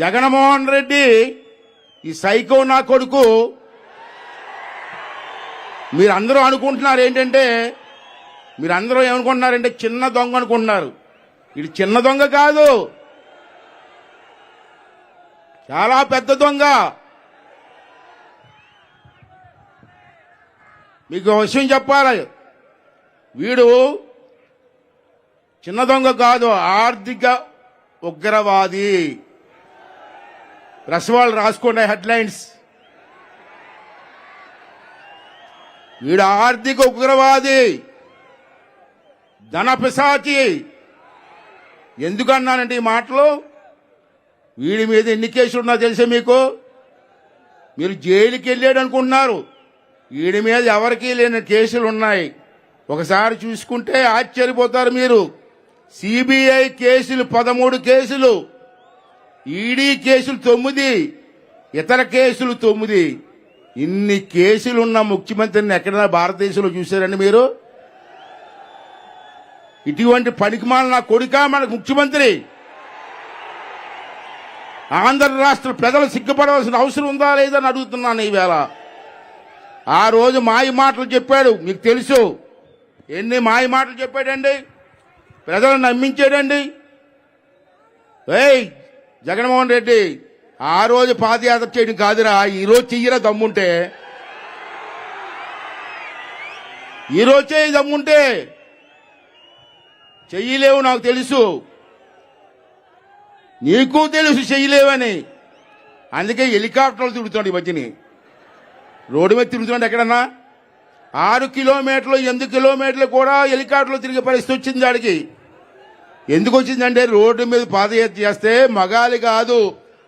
జగన్మోహన్ రెడ్డి ఈ సైకో నా కొడుకు మీరందరూ అనుకుంటున్నారు ఏంటంటే మీరందరూ ఏమనుకుంటున్నారంటే చిన్న దొంగ అనుకుంటున్నారు. ఇది చిన్న దొంగ కాదు, చాలా పెద్ద దొంగ. మీకు ఒక విషయం చెప్పాలి, వీడు చిన్న దొంగ కాదు, ఆర్థిక ఉగ్రవాది. ప్రెస్ వాళ్ళు రాసుకోండి హెడ్లైన్స్. వీడు ఆర్థిక ఉగ్రవాది, ధన పిశాచి. ఎందుకన్నానంటే ఈ మాటలు, వీడి మీద ఎన్ని కేసులు ఉన్నా తెలుసా మీకు? మీరు జైలుకి వెళ్ళాడు అనుకుంటున్నారు, వీడి మీద ఎవరికీ లేని కేసులు ఉన్నాయి. ఒకసారి చూసుకుంటే ఆశ్చర్యపోతారు మీరు. సిబిఐ కేసులు 13 కేసులు, ఈడీ కేసులు 9, ఇతర కేసులు 9. ఇన్ని కేసులున్న ముఖ్యమంత్రిని ఎక్కడైనా భారతదేశంలో చూశారండి మీరు? ఇటువంటి పనికిమాల నా కొడుకా మనకు ముఖ్యమంత్రి? ఆంధ్ర రాష్ట్ర ప్రజలు సిగ్గుపడవలసిన అవసరం ఉందా లేదని అడుగుతున్నాను ఈవేళ. ఆ రోజు మాయ మాటలు చెప్పాడు, మీకు తెలుసు. ఎన్ని మాయ మాటలు చెప్పాడండి, ప్రజలను నమ్మించాడండి. ఏయ్ జగన్మోహన్ రెడ్డి, ఆ రోజు పాదయాత్ర చేయడం కాదురా, ఈరోజు చెయ్యరా దమ్ముంటే. ఈరోజు చేయి దమ్ముంటే. చెయ్యలేవు, నాకు తెలుసు, నీకు తెలుసు చెయ్యలేవని. అందుకే హెలికాప్టర్లు తిరుగుతాడు ఈ మధ్యని, రోడ్డు మీద తిరుగుతున్నాడు. ఎక్కడన్నా 6 కిలోమీటర్లు 8 కిలోమీటర్లు కూడా హెలికాప్టర్లు తిరిగే పరిస్థితి వచ్చింది వాడికి. ఎందుకు వచ్చిందంటే రోడ్డు మీద పాదయాత్ర చేస్తే మగాలి కాదు,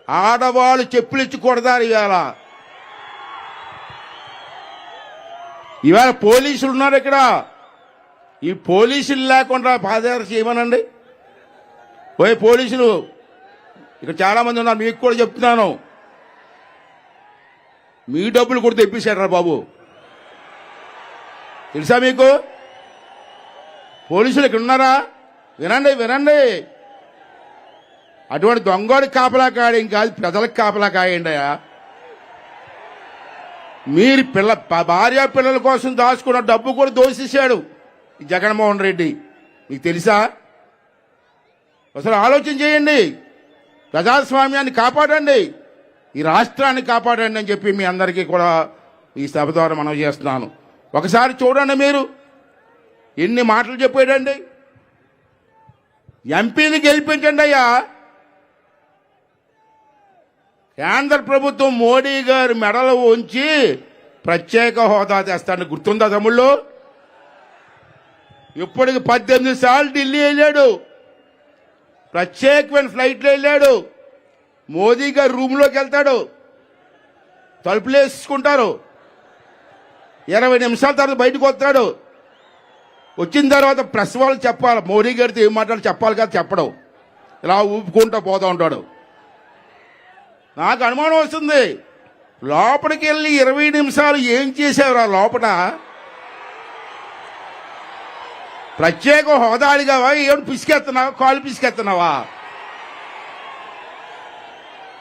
ఆడవాళ్ళు చెప్పులు ఇచ్చి కొడతారు. ఇవాళ పోలీసులు ఉన్నారు ఇక్కడ. ఈ పోలీసులు లేకుండా పాదయాత్ర చేయమనండి. పోయి పోలీసులు ఇక్కడ చాలా మంది ఉన్నారు, మీకు కూడా చెప్తున్నాను, మీ డబ్బులు కూడా తెప్పించారా బాబు, తెలుసా మీకు? పోలీసులు ఇక్కడ ఉన్నారా? వినండి వినండి. అటువంటి దొంగోడి కాపలా కాయడం కాదు, ప్రజలకు కాపలా కాయండియా. మీరు భార్య పిల్లల కోసం దాచుకున్న డబ్బు కూడా దోషించాడు ఈ జగన్మోహన్ రెడ్డి, మీకు తెలుసా? అసలు ఆలోచన చేయండి. ప్రజాస్వామ్యాన్ని కాపాడండి, ఈ రాష్ట్రాన్ని కాపాడండి అని చెప్పి మీ అందరికీ కూడా ఈ సభ ద్వారా మనం చేస్తున్నాను. ఒకసారి చూడండి మీరు ఎన్ని మాటలు చెప్పాడండి. ఎంపీని గెలిపించండి అయ్యా. కేంద్ర ప్రభుత్వం మోడీ గారి మెడలు ఉంచి ప్రత్యేక హోదా తెస్తాడని గుర్తుందా తమ్ముళ్ళు? ఇప్పటికి 18 సార్లు ఢిల్లీ వెళ్ళాడు, ప్రత్యేకమైన ఫ్లైట్లో వెళ్ళాడు. మోదీ గారు రూమ్లోకి వెళ్తాడు, తలుపులు వేసుకుంటారు, 20 నిమిషాల తర్వాత బయటకు వస్తాడు. వచ్చిన తర్వాత ప్రెస్ వాళ్ళు చెప్పాలి, మోడీ గారితో ఏం మాట్లాడి చెప్పాలి కదా, చెప్పడం, ఇలా ఊపుకుంటూ పోతూ ఉంటాడు. నాకు అనుమానం వస్తుంది, లోపలికి వెళ్ళి 20 నిమిషాలు ఏం చేసేవారు లోపల? ప్రత్యేక హోదా అడిగావా? ఏమిటి పిసికెత్తున్నావా? కాలు పిసికెత్తున్నావా?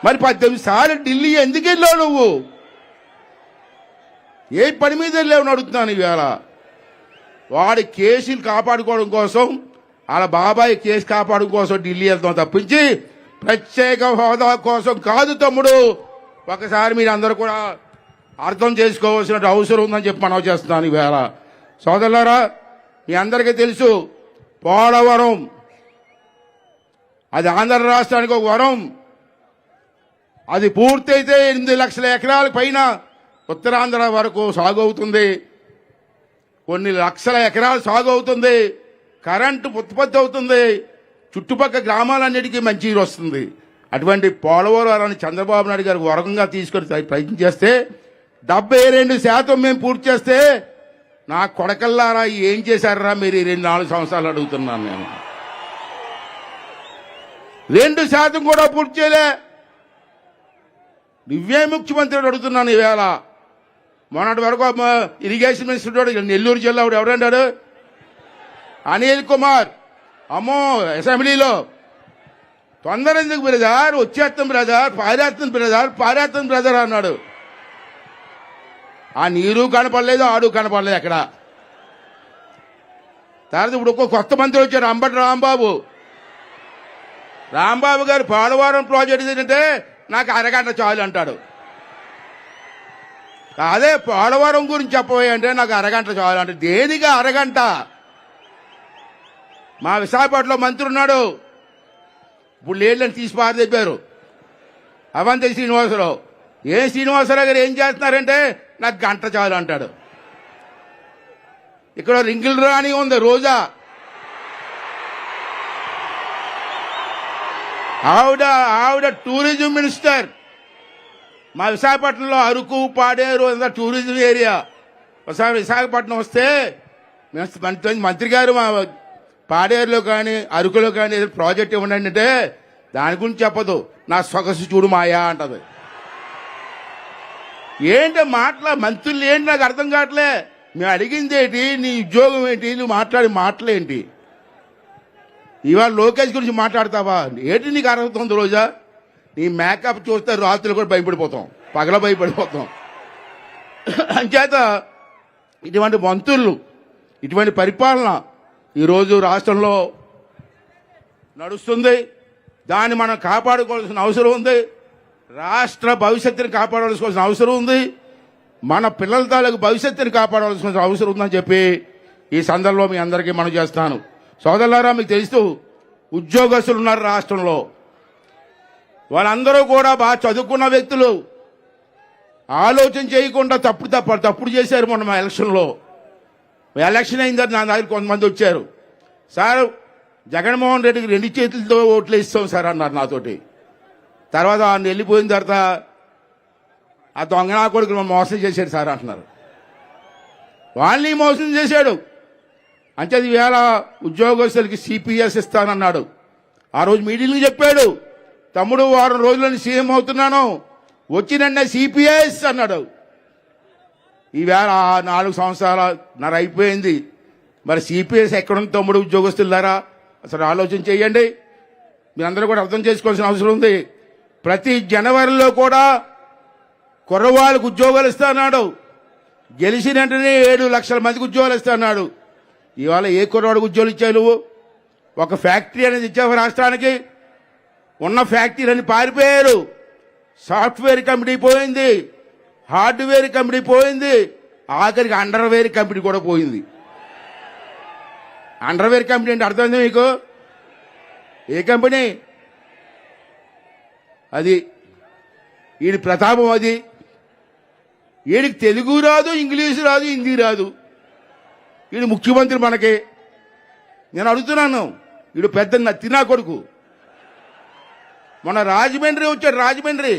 మరి 18 సార్లు ఢిల్లీ ఎందుకు వెళ్ళావు నువ్వు? ఏ పని మీద వెళ్ళావు అడుగుతున్నాను ఈవేళ. వాడి కేసులు కాపాడుకోవడం కోసం, వాళ్ళ బాబాయ్ కేసు కాపాడుకోవడం కోసం ఢిల్లీ వెళ్తాం తప్పించి ప్రత్యేక హోదా కోసం కాదు తమ్ముడు. ఒకసారి మీరు అందరూ కూడా అర్థం చేసుకోవాల్సిన అవసరం ఉందని చెప్పి మనం చేస్తున్నాను ఈవేళ. సోదరులారా, మీ అందరికీ తెలుసు, పోలవరం అది ఆంధ్ర రాష్ట్రానికి ఒక వరం. అది పూర్తయితే 8 లక్షల ఎకరాల పైన ఉత్తరాంధ్ర వరకు సాగు అవుతుంది, కొన్ని లక్షల ఎకరాలు సాగు అవుతుంది, కరెంటు ఉత్పత్తి అవుతుంది, చుట్టుపక్కల గ్రామాలన్నిటికీ మంచి నీరు వస్తుంది. అటువంటి పోలవరాన్ని చంద్రబాబు నాయుడు గారు వరంగా తీసుకొని ప్రయత్నం చేస్తే 72% మేము పూర్తి చేస్తే, నా కొడకల్లారా ఏం చేశారా మీరు ఈ 4 సంవత్సరాలు అడుగుతున్నాను నేను. 2% కూడా పూర్తి చేయలే. నువ్వే ముఖ్యమంత్రి అడుగుతున్నాను ఈవేళ. మొన్నటి వరకు ఇరిగేషన్ మినిస్టర్ నెల్లూరు జిల్లా ఎవరంటాడు? అనిల్ కుమార్. అమ్మో, అసెంబ్లీలో తొందర ఎందుకు బ్రదర్, వచ్చేస్తాం బ్రదర్, పారేస్తాం బ్రదర్ అన్నాడు. ఆ నీరు కనపడలేదు, ఆడు కనపడలేదు ఎక్కడ. తర్వాత ఇప్పుడు ఒక్క కొత్త మంత్రి వచ్చారు, అంబటి రాంబాబు గారు పోలవరం ప్రాజెక్ట్ ఏంటంటే నాకు అరగంట చాలు అంటాడు. అదే పోలవరం గురించి చెప్పబోయే అంటే నాకు అరగంట చాలు అంటే దేనిగా అరగంట? మా విశాఖపట్నంలో మంత్రి ఉన్నాడు, ఇప్పుడు లేళ్ళని తీసి పారదెప్పారు, అవంతి శ్రీనివాసరావు. శ్రీనివాసరావు గారు ఏం చేస్తున్నారంటే నాకు గంట చాలు అంటాడు. ఇక్కడ రింగిల్ రాణి ఉంది రోజా, ఆవిడ టూరిజం మినిస్టర్. మా విశాఖపట్నంలో అరకు, పాడేరు అంతా టూరిజం ఏరియా. ఒకసారి విశాఖపట్నం వస్తే మంత్రి గారు మా పాడేరులో కానీ అరకులో కానీ ఏదో ప్రాజెక్ట్ ఇవ్వండి అంటే దాని గురించి చెప్పదు, నా సొగసు చూడు మాయా అంటది. ఏంటి మంత్రులు ఏంటి నాకు అర్థం కావట్లే. మేము అడిగింది ఏంటి, నీ ఉద్యోగం ఏంటి, నువ్వు మాట్లాడే మాటలేంటి? ఇవాళ లోకేష్ గురించి మాట్లాడతావా? ఏంటి నీకు అర్హత ఉంది రోజా? నీ మేకప్ చూస్తే రాత్రులు కూడా భయపడిపోతాం, పగల భయపడిపోతాం. అంచేత ఇటువంటి మంత్రులు, ఇటువంటి పరిపాలన ఈరోజు రాష్ట్రంలో నడుస్తుంది. దాన్ని మనం కాపాడుకోవాల్సిన అవసరం ఉంది. రాష్ట్ర భవిష్యత్తుని కాపాడవలసిన అవసరం ఉంది. మన పిల్లల తాలూకు భవిష్యత్తుని కాపాడవలసిన అవసరం ఉందని చెప్పి ఈ సందర్భంలో మీ అందరికీ మనం చేస్తాను. సోదరులారా, మీకు తెలుస్తూ ఉద్యోగస్తులు ఉన్నారు రాష్ట్రంలో. వాళ్ళందరూ కూడా బాగా చదువుకున్న వ్యక్తులు, ఆలోచన చేయకుండా తప్పుడు చేశారు. మొన్న మా ఎలక్షన్లో ఎలక్షన్ అయిందని నా దగ్గర కొంతమంది వచ్చారు. సార్, జగన్మోహన్ రెడ్డికి 2 చేతులతో ఓట్లు ఇస్తాం సార్ అన్నారు నాతోటి. తర్వాత ఆయన వెళ్ళిపోయిన తర్వాత ఆ దొంగనా కొడుకు మోసం చేశాడు సార్ అంటున్నారు. వాళ్ళని మోసం చేశాడు. అంటే ఈవేళ ఉద్యోగస్తులకి సిపిఎస్ ఇస్తానన్నాడు. ఆ రోజు మీటింగ్లో చెప్పాడు, తమ్ముడు వారం రోజులని సీఎం అవుతున్నాను, వచ్చినన్నే సిపిఎస్ అన్నాడు. ఈవేళ 4 సంవత్సరాల అయిపోయింది. మరి సిపిఎస్ ఎక్కడుంది తమ్ముడు? ఉద్యోగస్తులారా అసలు ఆలోచన చేయండి. మీరందరూ కూడా అర్థం చేసుకోవాల్సిన అవసరం ఉంది. ప్రతి జనవరిలో కూడా కుర్రవాళ్ళకు ఉద్యోగాలు ఇస్తాడు. గెలిచిన వెంటనే 7 లక్షల మందికి ఉద్యోగాలు ఇస్తాడు. ఇవాళ ఏ కుర్రవాడికి ఉద్యోగాలు ఇచ్చావు నువ్వు? ఒక ఫ్యాక్టరీ అనేది ఇచ్చావు రాష్ట్రానికి? ఉన్న ఫ్యాక్టరీలన్నీ పారిపోయారు. సాఫ్ట్వేర్ కంపెనీ పోయింది, హార్డ్వేర్ కంపెనీ పోయింది, ఆఖరికి అండర్వేర్ కంపెనీ కూడా పోయింది. అండర్వేర్ కంపెనీ అంటే అర్థమైంది మీకు? ఏ కంపెనీ అది? వీడి ప్రతాపం అది. వీడికి తెలుగు రాదు, ఇంగ్లీషు రాదు, హిందీ రాదు. వీడు ముఖ్యమంత్రి మనకి. నేను అడుగుతున్నాను, వీడు పెద్ద నత్తినా కొడుకు. మొన్న రాజమండ్రి వచ్చాడు. రాజమండ్రి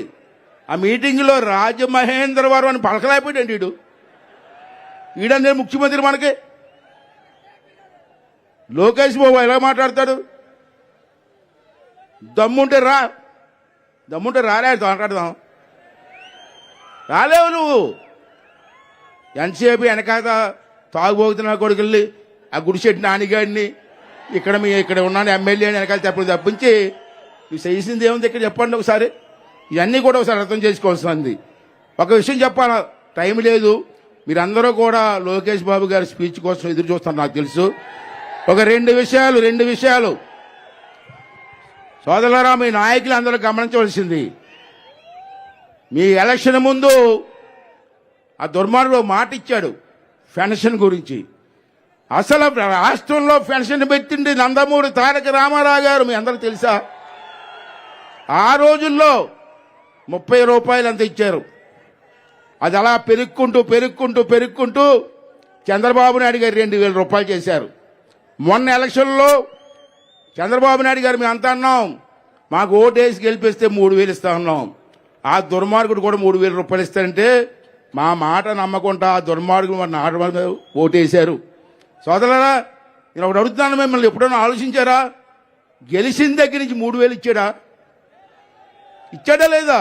ఆ మీటింగ్లో రాజమహేంద్రవరం అని పలకలేకపోయాడు వీడు. వీడనే ముఖ్యమంత్రి మనకి. లోకేష్ బాబు ఎలా మాట్లాడతాడు? దమ్ముంటే రాలేదు మాట్లాడదాం. రాలేవు నువ్వు. ఎంతసేపు వెనకాత తాగుబోతున్నా కొడుకుల్ని, ఆ గుడిసెట్టి నానిగాడిని, ఇక్కడ ఉన్నాను ఎమ్మెల్యే అని వెనకాల తప్పించి నువ్వు చేసింది ఏముంది ఇక్కడ చెప్పండి ఒకసారి. ఇవన్నీ కూడా ఒకసారి అర్థం చేసుకోవాల్సింది. ఒక విషయం చెప్పాలా, టైం లేదు. మీరందరూ కూడా లోకేష్ బాబు గారి స్పీచ్ కోసం ఎదురు చూస్తారు నాకు తెలుసు. ఒక రెండు విషయాలు సోదరులారా, మీ నాయకులు అందరూ గమనించవలసింది. మీ ఎలక్షన్ ముందు ఆ దుర్మార్గుడు మాట ఇచ్చాడు పెన్షన్ గురించి. అసలు రాష్ట్రంలో పెన్షన్ పెట్టింది నందమూరి తారక రామారావు గారు. మీ అందరూ తెలుసా? ఆ రోజుల్లో 30 రూపాయలు అంత ఇచ్చారు. అది అలా పెరుక్కుంటూ చంద్రబాబు నాయుడు గారు 2,000 రూపాయలు చేశారు. మొన్న ఎలక్షన్లో చంద్రబాబు నాయుడు గారు మేము అంతా అన్నాం, మాకు ఓటేసి గెలిపిస్తే 3,000 ఇస్తా ఉన్నాం. ఆ దుర్మార్గుడు కూడా 3,000 రూపాయలు ఇస్తారంటే మా మాట నమ్మకుండా ఆ దుర్మార్గుడు మన నాట ఓటేశారు. సోదరులారా, నేను ఒకటి అడుగుతున్నాను, మిమ్మల్ని ఎప్పుడైనా ఆలోచించారా? గెలిచిన దగ్గర నుంచి 3,000 ఇచ్చాడా లేదా?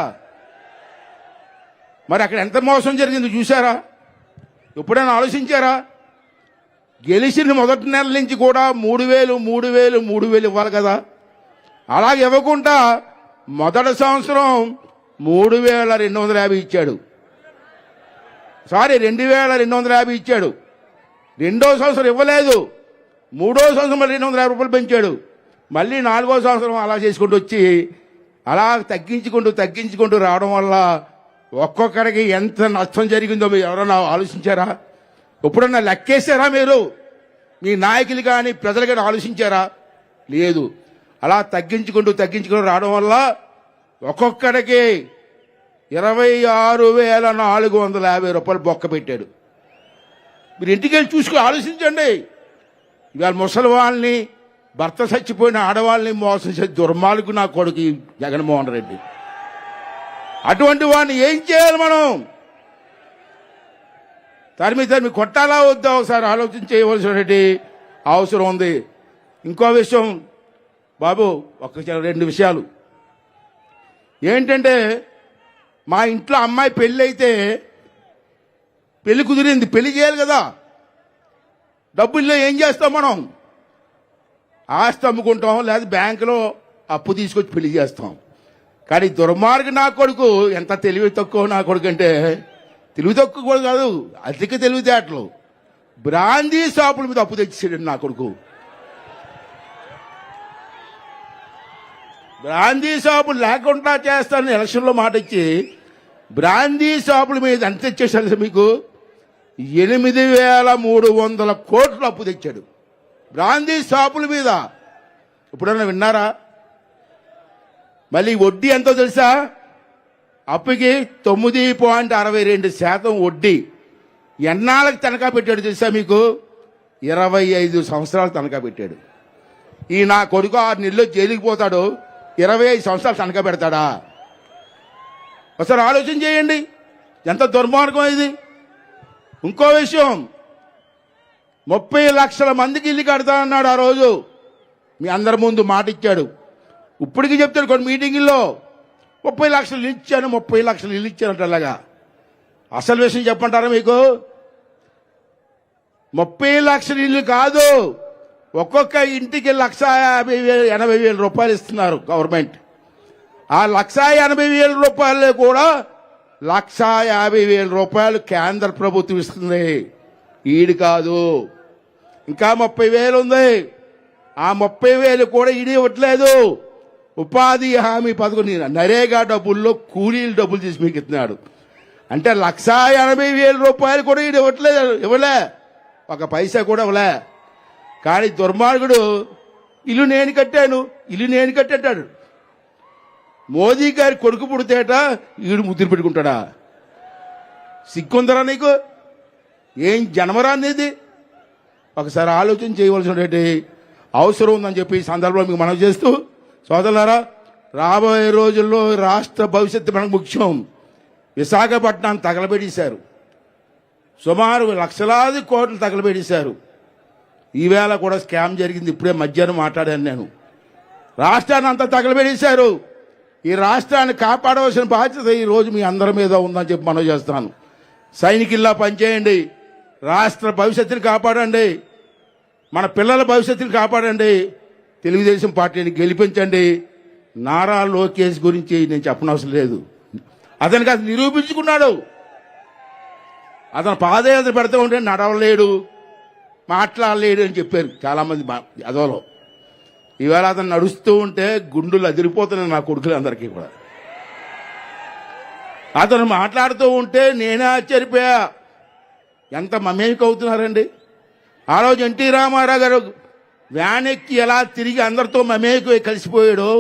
మరి అక్కడ ఎంత మోసం జరిగింది చూసారా? ఎప్పుడైనా ఆలోచించారా? గెలిచిన మొదటి నెల నుంచి కూడా 3,000 ఇవ్వాలి కదా. అలాగే ఇవ్వకుండా మొదటి సంవత్సరం 3,250 ఇచ్చాడు. సారీ 2,250 ఇచ్చాడు. రెండో సంవత్సరం ఇవ్వలేదు. మూడో సంవత్సరం మళ్ళీ 250 రూపాయలు పెంచాడు. మళ్ళీ నాలుగో సంవత్సరం అలా చేసుకుంటూ వచ్చి అలా తగ్గించుకుంటూ రావడం వల్ల ఒక్కొక్కరికి ఎంత నష్టం జరిగిందో మీరు ఎవరన్నా ఆలోచించారా? ఎప్పుడన్నా లెక్కేశారా? మీరు మీ నాయకులు కానీ ప్రజలు కానీ ఆలోచించారా? లేదు. అలా తగ్గించుకుంటూ రావడం వల్ల ఒక్కొక్కడికి 26,450 రూపాయలు బొక్క పెట్టాడు. మీరు ఇంటికి వెళ్ళి చూసుకుని ఆలోచించండి. ఇవాళ ముసలి వాళ్ళని, భర్త చచ్చిపోయిన ఆడవాళ్ళని మోసం చేసే దుర్మార్గు నా కొడుకు జగన్మోహన్ రెడ్డి. అటువంటి వాడిని ఏం చేయాలి మనం? తరిమి కొట్టాలా వద్దా ఒకసారి ఆలోచన చేయవలసినటువంటి అవసరం ఉంది. ఇంకో విషయం బాబు, రెండు విషయాలు ఏంటంటే, మా ఇంట్లో అమ్మాయి పెళ్ళి అయితే పెళ్లి కుదిరింది, పెళ్లి చేయాలి కదా. డబ్బుల్లో ఏం చేస్తాం మనం? ఆస్తి అమ్ముకుంటాం, లేదా బ్యాంకులో అప్పు తీసుకొచ్చి పెళ్లి చేస్తాం. కానీ దుర్మార్గ నా కొడుకు ఎంత తెలివి తక్కువ నా కొడుకు అంటే, తెలివి తక్కువ కూడా కాదు, అధిక తెలివితేటలు. బ్రాందీ షాపుల మీద అప్పు తెచ్చేసాడు నా కొడుకు. బ్రాందీ షాపులు లేకుండా చేస్తానని ఎలక్షన్లో మాట ఇచ్చి బ్రాందీ షాపుల మీద ఎంత తెచ్చేసాడు మీకు? 8,300 కోట్లు అప్పు తెచ్చాడు బ్రాందీ షాపుల మీద. ఎప్పుడన్నా విన్నారా? మళ్ళీ వడ్డీ ఎంతో తెలుసా? అప్పుకి 9.62% వడ్డీ. ఎన్నాళ్ళకి తనఖా పెట్టాడు తెలుసా మీకు? 25 సంవత్సరాలు తనఖా పెట్టాడు. ఈ నా కొడుకు 6 నెలల్లో జైలుకి పోతాడు, 25 సంవత్సరాలు తనఖా పెడతాడా? ఒకసారి ఆలోచన చేయండి, ఎంత దుర్మార్గం ఇది. ఇంకో విషయం, 30 లక్షల మందికి ఇల్లు కడతానన్నాడు ఆ రోజు. మీ అందరి ముందు మాట ఇచ్చాడు. ఇప్పటికీ చెప్తాడు కొన్ని మీటింగుల్లో, 30 లక్షలు ఇల్లు ఇచ్చాను, 30 లక్షలు ఇల్లు ఇచ్చానంట. అలాగా అసలు విషయం చెప్పంటారా మీకు? 30 లక్షల ఇల్లు కాదు, ఒక్కొక్క ఇంటికి 1,80,000 రూపాయలు ఇస్తున్నారు గవర్నమెంట్. ఆ 1,80,000 రూపాయలు కూడా 1,50,000 రూపాయలు కేంద్ర ప్రభుత్వం ఇస్తుంది, ఈడు కాదు. ఇంకా 30,000 ఉంది, ఆ 30,000 కూడా ఈడు ఇవ్వట్లేదు. ఉపాధి హామీ పథకం నరేగా డబ్బుల్లో కూలీలు డబ్బులు తీసి మీకు ఇస్తున్నాడు. అంటే 1,80,000 రూపాయలు కూడా ఈడు ఇవ్వలే, ఒక పైసా కూడా ఇవ్వలే. కానీ దుర్మార్గుడు ఇల్లు నేను కట్టాడు. మోదీ గారి కొడుకు పుడితేట ఈడు ముద్దులు పెట్టుకుంటాడా? సిగ్గుందరా నీకు? ఏం జన్మరానిది? ఒకసారి ఆలోచన చేయవలసినటువంటి అవసరం ఉందని చెప్పి ఈ సందర్భంలో మీకు మనవి చేస్తూ, సోదరులారా, రాబోయే రోజుల్లో రాష్ట్ర భవిష్యత్తు మనకు ముఖ్యం. విశాఖపట్నాన్ని తగలబెట్టేశారు, సుమారు లక్షలాది కోట్లు తగలబెట్టేశారు. ఈవేళ కూడా స్కామ్ జరిగింది, ఇప్పుడే మధ్యాహ్నం మాట్లాడాను నేను. రాష్ట్రాన్ని అంతా తగలబెట్టేశారు. ఈ రాష్ట్రాన్ని కాపాడవలసిన బాధ్యత ఈ రోజు మీ అందరి మీద ఉందని చెప్పి మనవి చేస్తాను. సైనికుల్లా పనిచేయండి, రాష్ట్ర భవిష్యత్తుని కాపాడండి, మన పిల్లల భవిష్యత్తుని కాపాడండి, తెలుగుదేశం పార్టీని గెలిపించండి. నారా లోకేష్ గురించి నేను చెప్పనవసరం లేదు, అతనికి అది నిరూపించుకున్నాడు. అతను పాదయాత్ర పెడతా ఉంటే నడవలేడు, మాట్లాడలేడు అని చెప్పారు చాలామంది అదోలో. ఈవేళ అతను నడుస్తూ ఉంటే గుండులు అదిరిపోతున్నాయి నా కొడుకులందరికీ కూడా. అతను మాట్లాడుతూ ఉంటే నేనే ఆశ్చర్యపోయా, ఎంత మమేక అవుతున్నారండి. ఆ రోజు ఎన్టీ రామారావు గారు వ్యాన్ ఎక్కి ఎలా తిరిగి అందరితో మమేక కలిసిపోయాడో,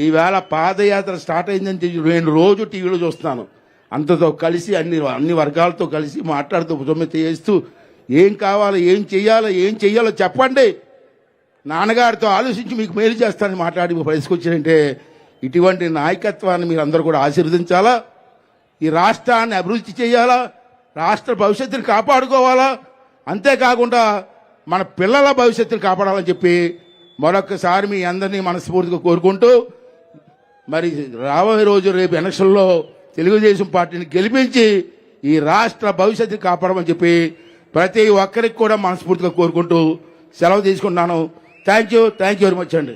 ఈవేళ పాదయాత్ర స్టార్ట్ అయిందని నేను రోజు టీవీలో చూస్తున్నాను. అంతతో కలిసి అన్ని వర్గాలతో కలిసి మాట్లాడుతూ సొమ్మెత చేస్తూ ఏం కావాలో ఏం చెయ్యాలో చెప్పండి, నాన్నగారితో ఆలోచించి మీకు మేలు చేస్తానని మాట్లాడి పరిసుకొచ్చారంటే, ఇటువంటి నాయకత్వాన్ని మీరు అందరూ కూడా ఆశీర్వదించాలా. ఈ రాష్ట్రాన్ని అభివృద్ధి చేయాలా, రాష్ట్ర భవిష్యత్తుని కాపాడుకోవాలా, అంతేకాకుండా మన పిల్లల భవిష్యత్తుని కాపాడాలని చెప్పి మరొకసారి మీ అందరినీ మనస్ఫూర్తిగా కోరుకుంటూ, మరి రాబోయే రోజు రేపు ఎలక్షన్లో తెలుగుదేశం పార్టీని గెలిపించి ఈ రాష్ట్ర భవిష్యత్తుని కాపాడమని చెప్పి ప్రతి ఒక్కరికి కూడా మనస్ఫూర్తిగా కోరుకుంటూ సెలవు తీసుకుంటున్నాను. థ్యాంక్ యూ వెరీ మచ్ అండి.